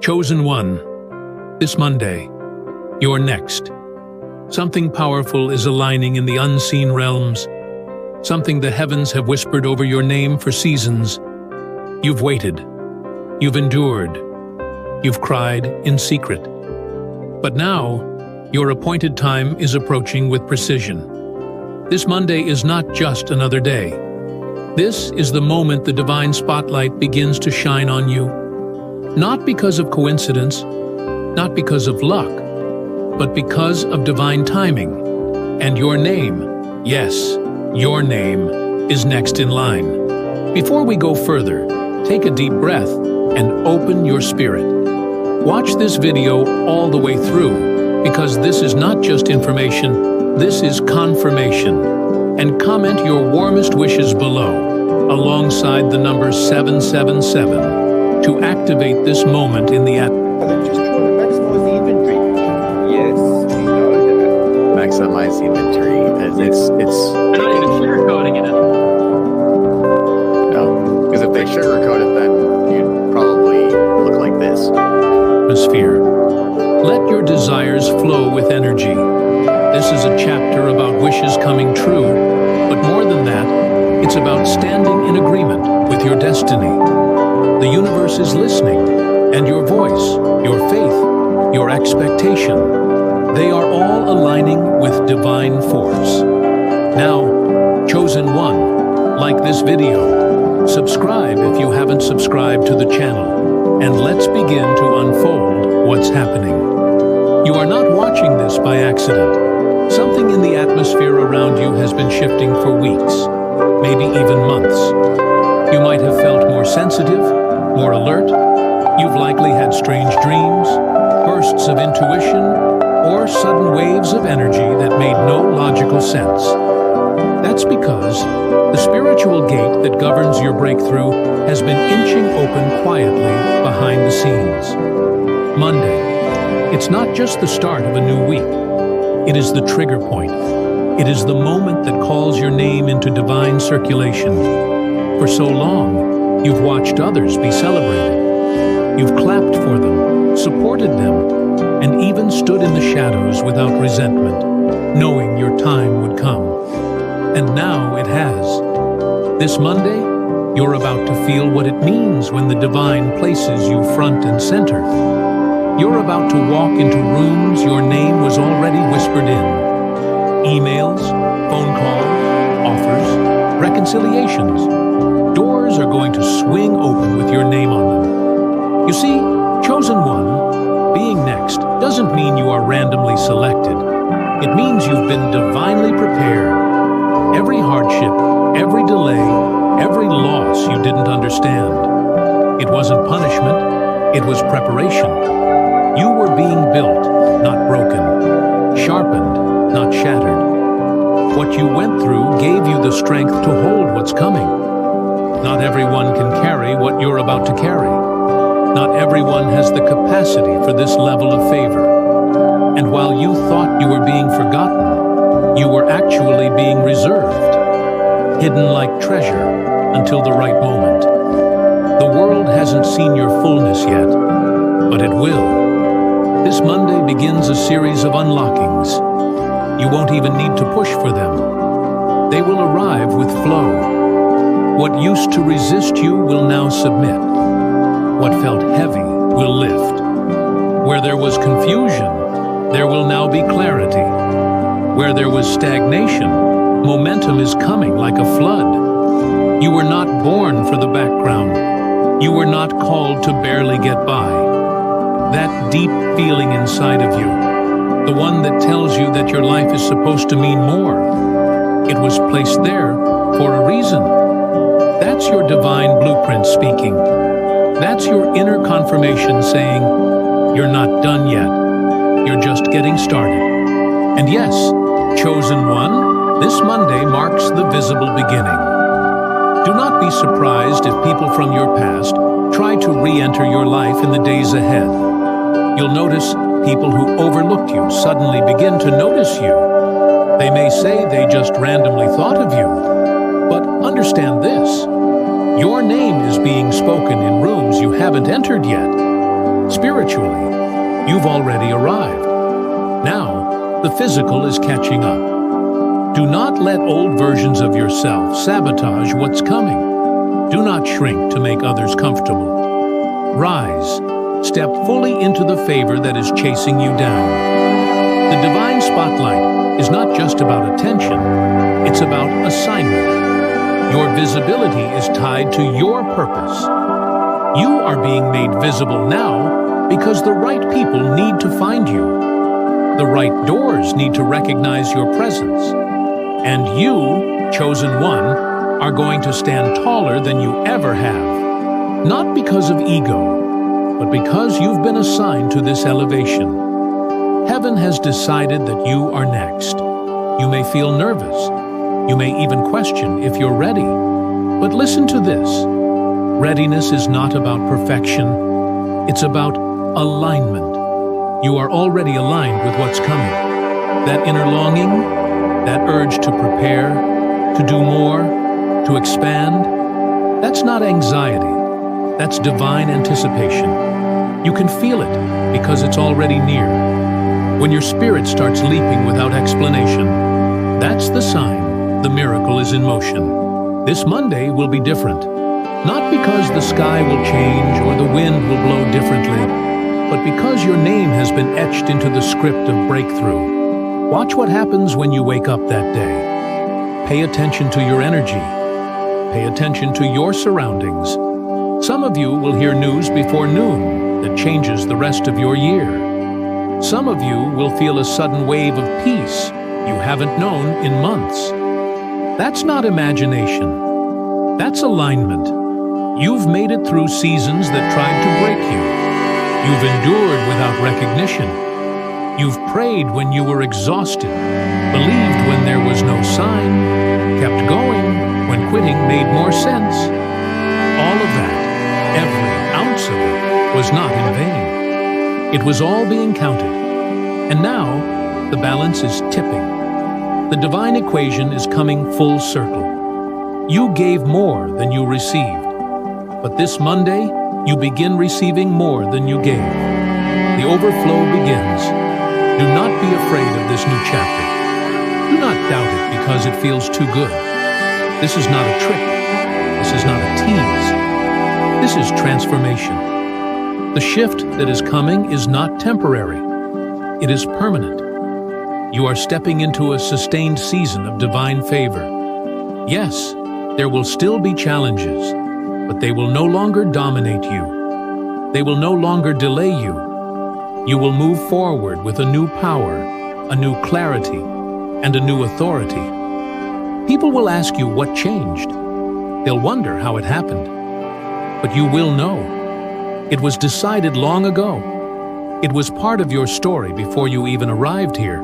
Chosen one, this Monday, you're next. Something powerful is aligning in the unseen realms, something the heavens have whispered over your name for seasons. You've waited, you've endured, you've cried in secret. But now, your appointed time is approaching with precision. This Monday is not just another day. This is the moment the divine spotlight begins to shine on you. Not because of coincidence, not because of luck, but because of divine timing. And your name, yes, your name, is next in line. Before we go further, take a deep breath and open your spirit. Watch this video all the way through, because this is not just information, this is confirmation. And comment your warmest wishes below, alongside the number 777, to activate this moment in the Just trying to maximize the inventory. Yes, we know that. Maximize the inventory. It's They're not even sugarcoating it anymore. no, because if they sugarcoat it, then you'd probably look like this. atmosphere. Let your desires flow with energy. This is a chapter about wishes coming true, but more than that, it's about standing in agreement with your destiny. The universe is listening, and your voice, your faith, your expectation, they are all aligning with divine force. Now, chosen one, like this video, subscribe if you haven't subscribed to the channel, and let's begin to unfold what's happening. You are not watching this by accident. Something in the atmosphere around you has been shifting for weeks, maybe even months. You might have felt more sensitive, more alert. You've likely had strange dreams, bursts of intuition, or sudden waves of energy that made no logical sense. That's because the spiritual gate that governs your breakthrough has been inching open quietly behind the scenes. Monday. It's not just the start of a new week. It is the trigger point. It is the moment that calls your name into divine circulation. For so long, you've watched others be celebrated. You've clapped for them, supported them, and even stood in the shadows without resentment, knowing your time would come. And now it has. This Monday, you're about to feel what it means when the divine places you front and center. You're about to walk into rooms your name was already whispered in. Emails, phone calls, offers, reconciliations. Doors are going to swing open with your name on them. You see, chosen one, being next, doesn't mean you are randomly selected. It means you've been divinely prepared. Every hardship, every delay, every loss you didn't understand. It wasn't punishment, it was preparation. You were being built, not broken, sharpened, not shattered. What you went through gave you the strength to hold what's coming. Not everyone can carry what you're about to carry. Not everyone has the capacity for this level of favor. And while you thought you were being forgotten, you were actually being reserved, hidden like treasure until the right moment. The world hasn't seen your fullness yet, but it will. This Monday begins a series of unlockings. You won't even need to push for them. They will arrive with flow. What used to resist you will now submit. What felt heavy will lift. Where there was confusion, there will now be clarity. Where there was stagnation, momentum is coming like a flood. You were not born for the background. You were not called to barely get by. That deep feeling inside of you, the one that tells you that your life is supposed to mean more, it was placed there for a reason. That's your divine blueprint speaking. That's your inner confirmation saying, you're not done yet. You're just getting started. And yes, chosen one, this Monday marks the visible beginning. Do not be surprised if people from your past try to re-enter your life in the days ahead. You'll notice people who overlooked you suddenly begin to notice you. They may say they just randomly thought of you. But understand this, your name is being spoken in rooms you haven't entered yet. Spiritually, you've already arrived. Now, the physical is catching up. Do not let old versions of yourself sabotage what's coming. Do not shrink to make others comfortable. Rise, step fully into the favor that is chasing you down. The divine spotlight is not just about attention, it's about assignment. Your visibility is tied to your purpose. You are being made visible now because the right people need to find you. The right doors need to recognize your presence. And you, chosen one, are going to stand taller than you ever have. Not because of ego, but because you've been assigned to this elevation. Heaven has decided that you are next. You may feel nervous. You may even question if you're ready. But listen to this. Readiness is not about perfection. It's about alignment. You are already aligned with what's coming. That inner longing, that urge to prepare, to do more, to expand, that's not anxiety. That's divine anticipation. You can feel it because it's already near. When your spirit starts leaping without explanation, that's the sign the miracle is in motion. This Monday will be different. Not because the sky will change or the wind will blow differently, but because your name has been etched into the script of breakthrough. Watch what happens when you wake up that day. Pay attention to your energy. Pay attention to your surroundings. Some of you will hear news before noon that changes the rest of your year. Some of you will feel a sudden wave of peace you haven't known in months. That's not imagination. That's alignment. You've made it through seasons that tried to break you. You've endured without recognition. You've prayed when you were exhausted, believed when there was no sign, kept going when quitting made more sense. All of that, every ounce of it, was not in vain. It was all being counted. And now, the balance is tipping. The divine equation is coming full circle. You gave more than you received. But this Monday, you begin receiving more than you gave. The overflow begins. Do not be afraid of this new chapter. Do not doubt it because it feels too good. This is not a trick. This is not a tease. This is transformation. The shift that is coming is not temporary. It is permanent. You are stepping into a sustained season of divine favor. Yes, there will still be challenges, but they will no longer dominate you. They will no longer delay you. You will move forward with a new power, a new clarity, and a new authority. People will ask you what changed. They'll wonder how it happened. But you will know. It was decided long ago. It was part of your story before you even arrived here.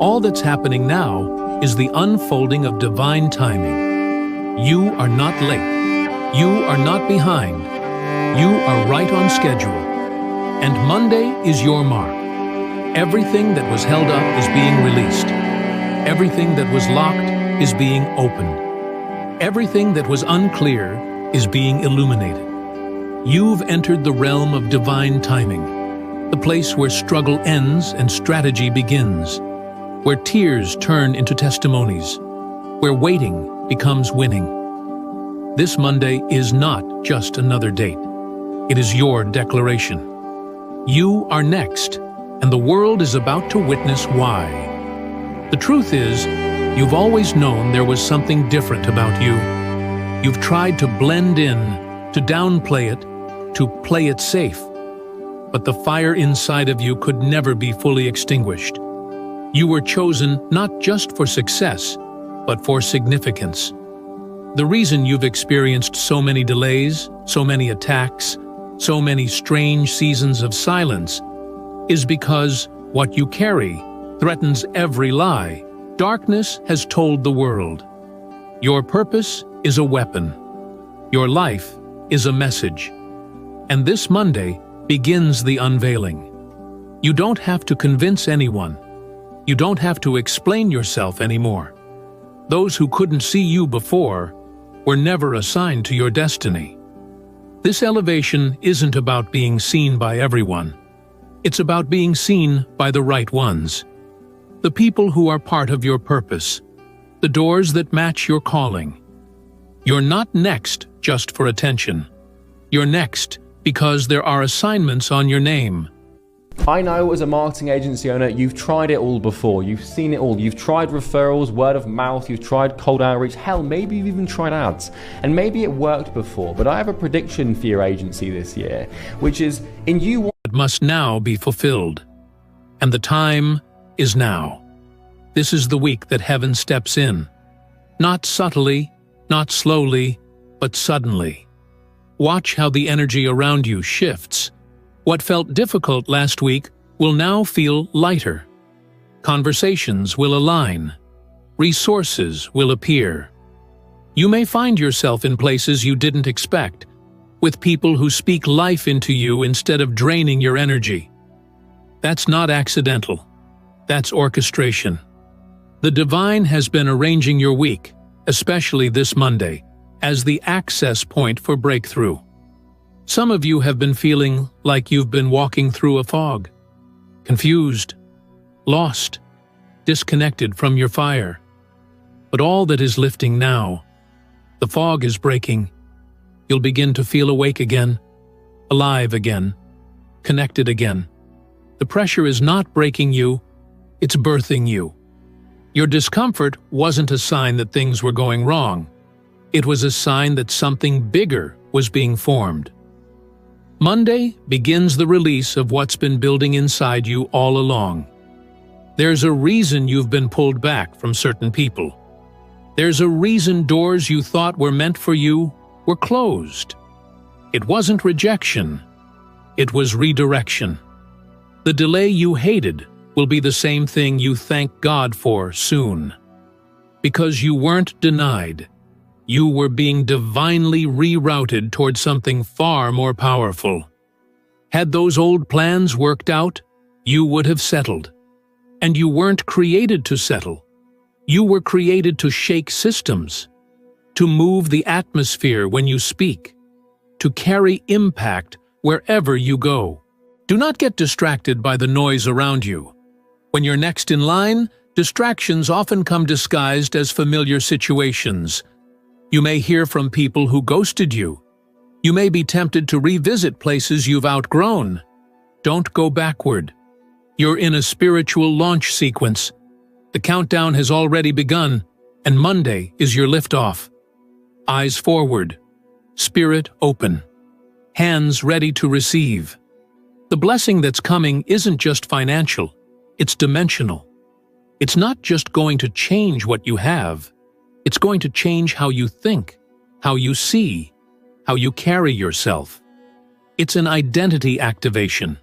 All that's happening now is the unfolding of divine timing. You are not late. You are not behind. You are right on schedule. And Monday is your mark. Everything that was held up is being released. Everything that was locked is being opened. Everything that was unclear is being illuminated. You've entered the realm of divine timing, the place where struggle ends and strategy begins, where tears turn into testimonies, where waiting becomes winning. This Monday is not just another date. It is your declaration. You are next, and the world is about to witness why. The truth is, you've always known there was something different about you. You've tried to blend in, to downplay it, to play it safe. But the fire inside of you could never be fully extinguished. You were chosen not just for success, but for significance. The reason you've experienced so many delays, so many attacks, so many strange seasons of silence is because what you carry threatens every lie darkness has told the world. Your purpose is a weapon. Your life is a message. And this Monday begins the unveiling. You don't have to convince anyone. You don't have to explain yourself anymore. Those who couldn't see you before were never assigned to your destiny. This elevation isn't about being seen by everyone. It's about being seen by the right ones. The people who are part of your purpose. The doors that match your calling. You're not next just for attention. You're next because there are assignments on your name. I know as a marketing agency owner, you've tried it all before. You've seen it all. You've tried referrals, word of mouth, you've tried cold outreach. Hell, maybe you've even tried ads. And maybe it worked before, but I have a prediction for your agency this year, which is It must now be fulfilled. And the time is now. This is the week that heaven steps in. Not subtly, not slowly, but suddenly. Watch how the energy around you shifts. What felt difficult last week will now feel lighter. Conversations will align. Resources will appear. You may find yourself in places you didn't expect, with people who speak life into you instead of draining your energy. That's not accidental. That's orchestration. The divine has been arranging your week, especially this Monday, as the access point for breakthrough. Some of you have been feeling like you've been walking through a fog, confused, lost, disconnected from your fire. But all that is lifting now, the fog is breaking. You'll begin to feel awake again, alive again, connected again. The pressure is not breaking you, it's birthing you. Your discomfort wasn't a sign that things were going wrong. It was a sign that something bigger was being formed. Monday begins the release of what's been building inside you all along. There's a reason you've been pulled back from certain people. There's a reason doors you thought were meant for you were closed. It wasn't rejection. It was redirection. The delay you hated will be the same thing you thank God for soon. Because you weren't denied. You were being divinely rerouted towards something far more powerful. Had those old plans worked out, you would have settled. And you weren't created to settle. You were created to shake systems, to move the atmosphere when you speak, to carry impact wherever you go. Do not get distracted by the noise around you. When you're next in line, distractions often come disguised as familiar situations. You may hear from people who ghosted you. You may be tempted to revisit places you've outgrown. Don't go backward. You're in a spiritual launch sequence. The countdown has already begun, and Monday is your liftoff. Eyes forward, spirit open, hands ready to receive. The blessing that's coming isn't just financial, it's dimensional. It's not just going to change what you have. It's going to change how you think, how you see, how you carry yourself. It's an identity activation.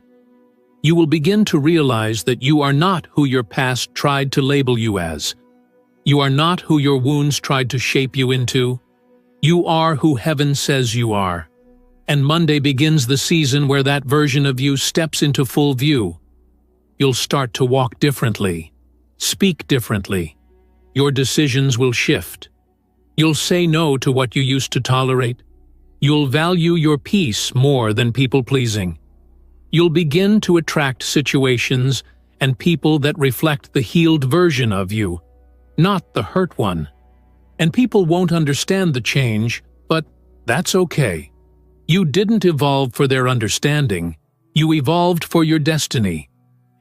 You will begin to realize that you are not who your past tried to label you as. You are not who your wounds tried to shape you into. You are who heaven says you are. And Monday begins the season where that version of you steps into full view. You'll start to walk differently, speak differently. Your decisions will shift. You'll say no to what you used to tolerate. You'll value your peace more than people-pleasing. You'll begin to attract situations and people that reflect the healed version of you, not the hurt one. And people won't understand the change, but that's okay. You didn't evolve for their understanding. You evolved for your destiny.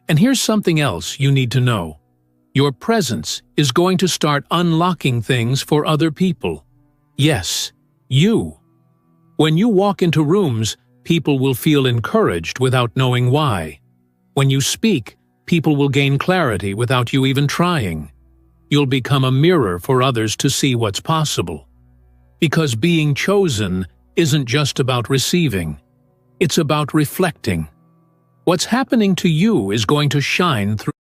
And here's something else you need to know. Your presence is going to start unlocking things for other people. Yes, you. When you walk into rooms, people will feel encouraged without knowing why. When you speak, people will gain clarity without you even trying. You'll become a mirror for others to see what's possible. Because being chosen isn't just about receiving. It's about reflecting. What's happening to you is going to shine through